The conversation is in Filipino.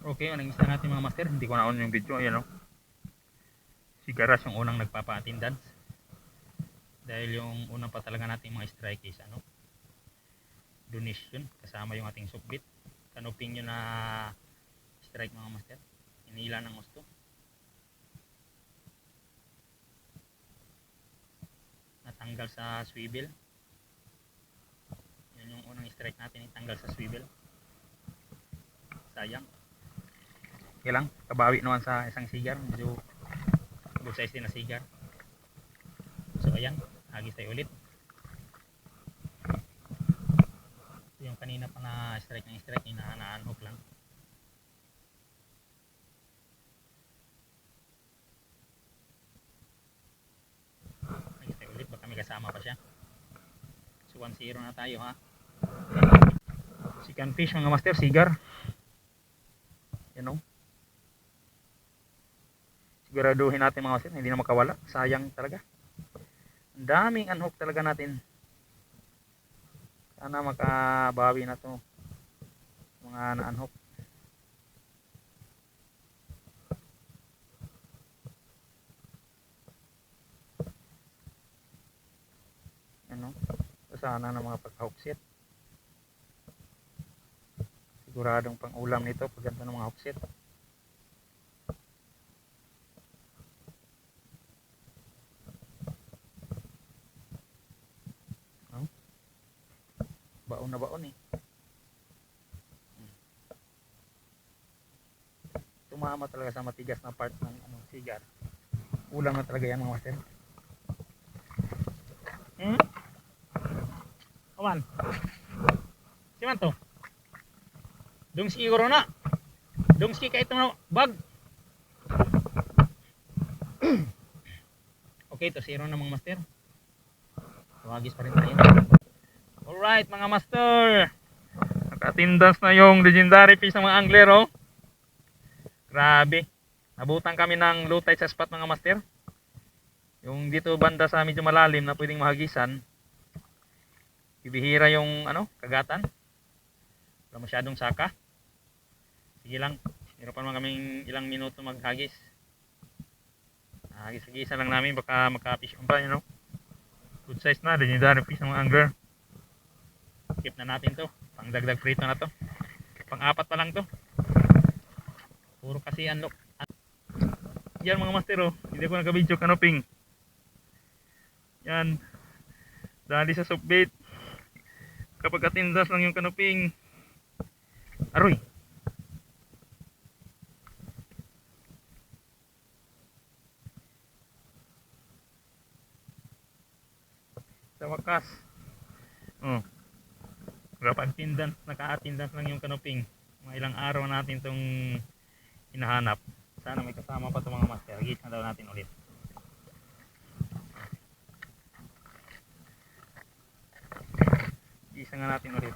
Okay, anong isda natin mga master? Hindi ko na-on yung video. Ayan o. Si Garas yung unang nagpapa-attendance. Dahil yung unang pa talaga natin mga strike is ano, donation. Kasama yung ating sukbit. Kanuping nyo na strike mga master. Inila ng gusto. Natanggal sa swivel. Yun yung unang strike natin, itanggal sa swivel. Sayang. Okay lang, kabawi naman sa isang sigar. Medyo good size din na sigar. So ayan, hagis tayo ulit. Yung kanina pa na strike ng strike, na-unhook lang. Hagis tayo ulit, baka may kasama pa siya. So 1-0 na tayo ha. Chicken fish mga master, sigar. Yan o. Siguraduhin natin mga master, hindi na makawala. Sayang talaga. Ang daming unhook talaga natin. Sana makabawi na to mga na-unhook. Ano? Sana na mga pagka-hookset. Siguradong pang ulam nito pag ganito ng mga hookset. Oh. Baon na baon eh. Tumama talaga sa matigas na part ng sigar. Ulam na talaga yan mga master. Awan. Siman to? Dungski siguro na. Dungski ka itong bag. Okay, to 0 na mga master. Tawagis pa rin tayo. Alright mga master. Naka-attendance na yung legendary fish ng mga angler oh. Grabe. Nabutan kami ng low tide sa spot mga master. Yung dito banda sa medyo malalim na pwedeng mahagisan. Bibihira yung kagatan. Wala masyadong saka. Sige lang. Meron pa naman kaming ilang minuto maghagis. Hagis-hagisan lang namin baka maka-fish on pa Good size na. Legendary fish ng mga angler. Skip na natin to. Pang dagdag prito na to. Pang-apat pa lang to. Puro kasi unlock. Yan mga master oh. Hindi ko naka-video kanoping. Yan. Dali sa softbait. Kapag atindas lang yung kanoping. Aroy. Sa wakas. Oh. Kapag-attendance, naka-attendance lang yung kanoping. Mga ilang araw natin tong hinahanap. Sana may kasama pa itong mga master. Higit na daw natin ulit. Isa nga natin ulit.